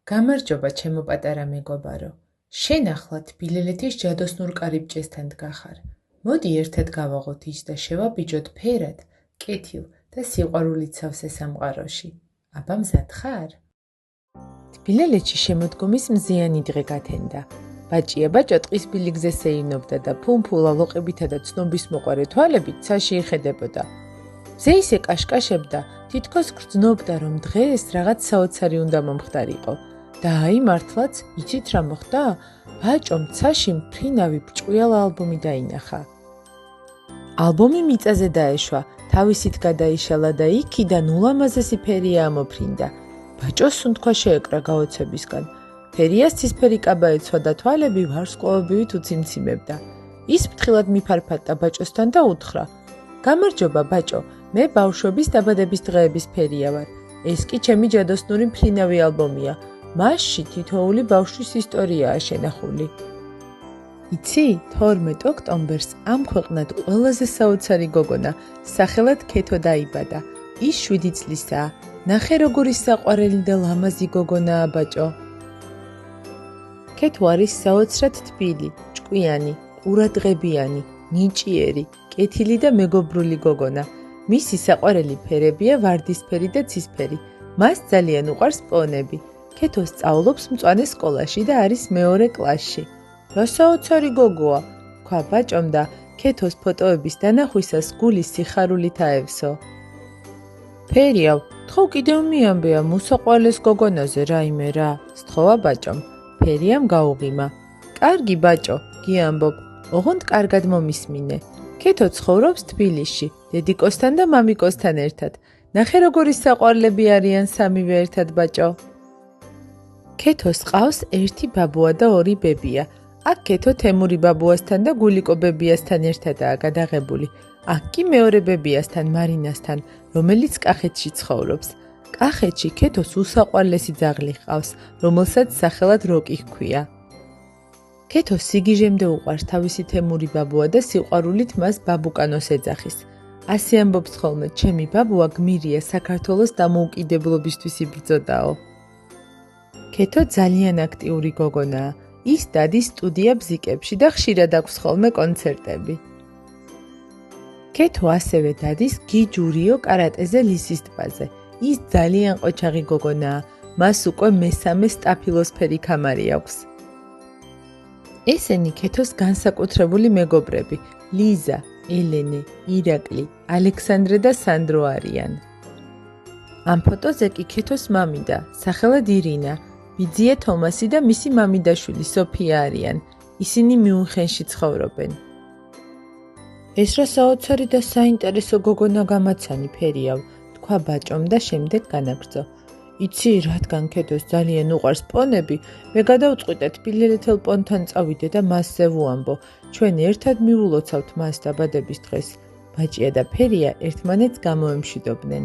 გამარჯობა, ჩემო პატარა მეგობარო. შენ ახლა თბილელეთის ჯადოსნურ კარიბჭესთან დგახარ. მოდი ერთად გავაღოთ ის და შევაბიჯოთ ფერად, კეთილ და სიყვარულით სავსე სამყაროში. აბა მზად ხარ? თბილელეთში შემოდგომის მზიანი დღე გათენდა. ბაჭია ტყის ბილიგზე სეირნობდა და ფუმფულა ლოყებითა და ცნობის მოყარე თვალებით ცაში იხედებოდა. მზე ისე კაშკაშებდა, თითქოს გრძნობდა, რომ დღეს რაღაც საოცარი უნდა მომხდარიყო. და აი მართლაც, იცით რა მოხდა? ბაჭომ ცაში მფრინავი ბრჭყვიალა ალბომი დაინახა. ალბომი მიწაზე დაეშვა, თავისით გადაიშალა და იქიდან ულამაზესი ფერია ამოფრინდა. ბაჭოს სუნთქვა შეეკრა გაოცებისგან. ფერიას ცისფერი კაბა ეცვა და თვალები ვარსკვლავებივით უციმციმებდა. ის ფრთხილად მიფარფატა ბაჭოსთან და უთხრა: გამარჯობა ბაჭო, მე ბავშვების დაბადების დღეების ფერია ვარ. ეს კი ჩემი ჯადოსნური მფრინავი ალბომია. მასში თითოეული ბავშვის ისტორიაა შენახული. იცი, 12 ოქტომბერს ამ ქვეყნად ყველაზე საოცარი გოგონა, სახელად ქეთო დაიბადა. ის 7 წლისაა. ნახე როგორი საყვარელი და ლამაზი გოგონაა ბაჭო. ქეთო არის საოცრად თბილი, ჭკვიანი, ყურადღებიანი, ნიჭიერი, კეთილი და მეგობრული გოგონა. მისი საყვარელი ფერებია ვარდისფერი და ცისფერი. მას ძალიან უყვარს პონები. ქეთო სწავლობს მწვანე სკოლაში და არის მეორე კლასში. რა საოცარი გოგოა, თქვა ბაჭომ და ქეთოს ფოტოების დანახვისას გული სიხარულით აევსო. ფერიავ, თხო კიდევ მიამბეა მოსაყვარლეს გოგონაზე რაიმე რა, სთხოვა ბაჭომ. ფერიამ გაუღიმა. კარგი ბაჭო, გიამბობ, ოღონდ კარგად მომისმინე. ქეთო ცხოვრობს თბილისში, დედიკოსთან და მამიკოსთან ერთად. ნახე როგორი საყვარლები არიან სამივე ერთად ბაჭო. ქეთოს ყავს 1 ბაბუა და 2 ბებია. აქ ქეთო თემური ბაბუასთან და გულიკო ბებიასთან ერთადაა გადაღებული. აქ კი მეორე ბებიასთან მარინასთან, რომელიც კახეთში ცხოვრობს. კახეთში ქეთოს უსაყვარლესი ძაღლი ჰყავს, რომელსაც სახელად როკი ჰქვია. ქეთოს სიგიჟემდე უყვარს თავისი თემური ბაბუა და სიყვარულით მას ბაბუკანოს ეძახის. ასე ამბობს ხოლმე, ჩემი ბაბუა გმირია საქართველოს დამოუკიდებლობისთვის იბრძოდაო. ქეთო ძალიან აქტიური გოგონაა. ის დადის სტუდია ბზიკებში და ხშირად აქვს ხოლმე კონცერტები. ქეთო ასევე დადის გიჯურიო კარატეზე ლისის ტბაზე. ის ძალიან ყოჩაღი გოგონაა. მას უკვე მესამე სტაფილოსფერი ქამარი აქვს. ესენი ქეთოს განსაკუთრებული მეგობრები: ლიზა, ელენე, ირაკლი, ალექსანდრე და სანდრო არიან. ამ ფოტოზე კი ქეთოს მამიდა, სახელად ირინა, ბიძია თომასი და მისი მამიდაშვილი სოფია არიან. ისინი მიუნხენში ცხოვრობენ. ეს რა საოცარი და საინტერესო გოგონა გამაცანი ფერიავ, თქვა ბაჭომ და შემდეგ განაგრძო. იცი, რადგან ქეთოს ძალიან უყვარს პონები, მე გადავწყვიტე თბილელეთელ პონთან წავიდე და მასზე ვუამბო. ჩვენ ერთად მივულოცავთ მას დაბადების დღეს. ბაჭია და ფერია ერთმანეთს გამოემშვიდობდნენ.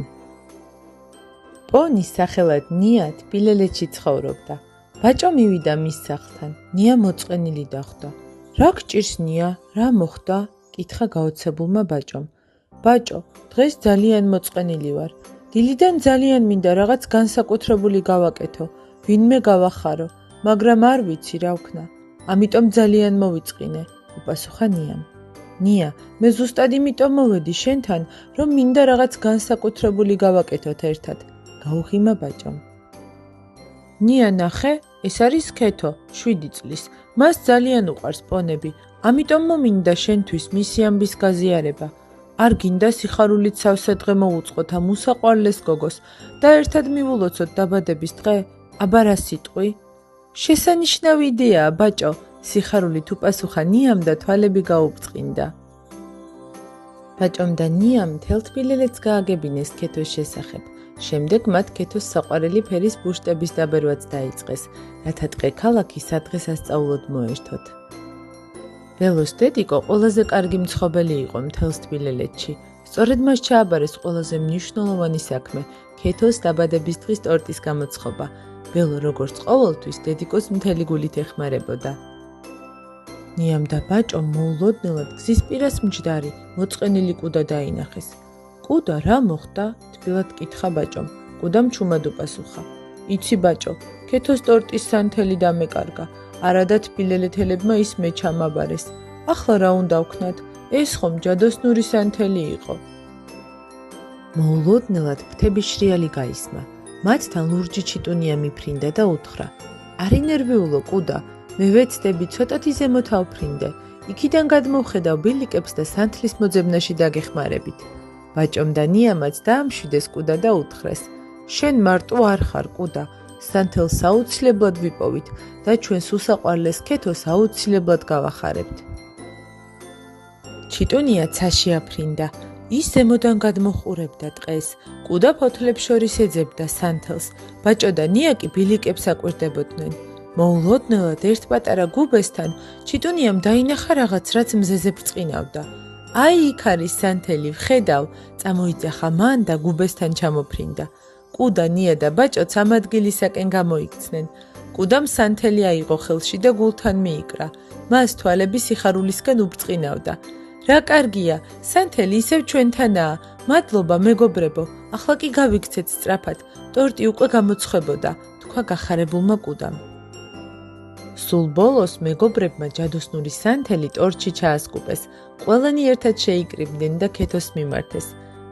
პონის სახელად ნია თბილელეთში ცხოვრობდა. ბაჭო მივიდა მის სახლთან. ნია მოწყენილი დახვდა. რა გჭირს ნია? რა მოხდა? კითხა გაოცებულმა ბაჭომ. ბაჭო, დღეს ძალიან მოწყენილი ვარ. დილიდან ძალიან მინდა რაღაც განსაკუთრებული გავაკეთო, ვინმე გავახარო, მაგრამ არ ვიცი რა ვქნა. ამიტომ ძალიან მოვიწყინე, უპასუხა ნიამ. ნია, მე ზუსტად იმიტომ მოვედი შენთან, რომ მინდა რაღაც განსაკუთრებული გავაკეთოთ ერთად. გაუღიმა ბაჭომ. ნია ნახე, ეს არის ქეთო, 7 წლის. მას ძალიან უყვარს პონები, ამიტომ მომინდა შენთვის მისი ამბის გაზიარება. არ გინდა სიხარულით სავსე დღე მოვუწყოთ ამ უსაყვარლეს გოგოს და ერთად მივულოცოთ დაბადების დღე? აბა რა სიტყვი? შესანიშნავი იდეაა, ბაჭო, სიხარულით უპასუხა ნიამ და თვალები გაუბრწყინდა. ბაჭომ და ნიამ მთელ თბილელეთს გააგებინეს ქეთოს შესახებ. შემდეგ მათ ქეთოს საყვარელი ფერის ბუშტების დაბერვაც დაიწყეს, რათა ტყე ქალაქი სადღესასწაულოდ მოერთოთ. ველოს დედიკო ყველაზე კარგი მცხოვრებელი იყო მთელს თბილელეთში. სწორედ მას ჩააბარეს ყველაზე მნიშვნელოვანი საქმე, ქეთოს დაბადების დღის ტორტის გამოცხობა. ველო როგორც ყოველთვის დედიკოს მთელი გულით ეხმარებოდა. ნიამ და ბაჭომ მოულოდნელად გზის პირას მჯდარი, მოწყენილი კუდა დაინახეს. კუდა რა მოხდა? თბილად კითხა ბაჭომ. კუდამ ჩუმად უპასუხა. იცი ბაჭო, ქეთოს ტორტის სანთელი დამეკარგა. არადა თბილელეთელებმა ის მე ჩამაბარეს. ახლა რა უნდა ვქნათ? ეს ხომ ჯადოსნური სანთელი იყო. მოულოდნელად ფრთების შრიალი გაისმა. მათთან ლურჯი ჩიტუნია მიფრინდა და უთხრა: „არი ნერვიულო კუდა, მე ვეცდები ცოტათი ზემოთ ავფრინდე. იქიდან გადმოვხედავ ბილიკებს და სანთლის მოძებნაში დაგეხმარებით“. ბაჭომ და ნიამაც დაამშვიდეს კუდა და უთხრეს: „შენ მარტო არ ხარ კუდა, სანთელს აუცილებლად ვიპოვით და ჩვენს უსაყვარლეს ქეთოს აუცილებლად გავახარებთ“. ჩიტუნია ცაში აფრინდა. ის ზემოდან გადმოჰყურებდა ტყეს, კუდა ფოთლებს შორის ეძებდა სანთელს, ბაჭო და ნია კი ბილიკებს აკვირდებოდნენ. მოულოდნელად ერთ პატარა გუბესთან ჩიტუნიამ დაინახა რაღაც, რაც მზეზე ბრწყინავდა. „აი იქ არის სანთელი, ვხედავ“, წამოიძახა მან და გუბესთან ჩამოფრინდა. კუდა, ნია და ბაჭოც ამ ადგილისაკენ გამოიქცნენ. კუდამ სანთელი აიღო ხელში და გულთან მიიკრა. მას თვალები სიხარულისგან უბრწყინავდა. „რა კარგია, სანთელი ისევ ჩვენთანაა. მადლობა მეგობრებო, ახლა კი გავიქცეთ სწრაფად, ტორტი უკვე გამოცხებოდა“, თქვა გახარებულმა კუდამ. სულ ბოლოს მეგობრებმა ჯადოსნური სანთელი ტორტში ჩაასკუპეს. ყველანი ერთად შეიკრიბნენ და ქეთოს მიმართეს.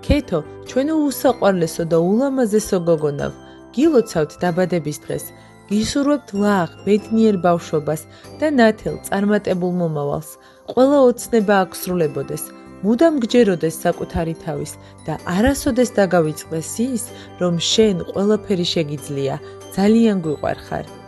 „ქეთო, ჩვენო უსაყვარლესო და ულამაზესო გოგონავ, გილოცავთ დაბადების დღეს. გისურვებთ ლაღ, ბედნიერ ბავშვობას და ნათელ, წარმატებულ მომავალს. ყველა ოცნება აღსრულებოდეს, მუდამ გჯეროდეს საკუთარი თავის და არასოდეს დაგავიწყდეს ის, რომ შენ ყველაფერი შეგიძლია, ძალიან გვიყვარხარ.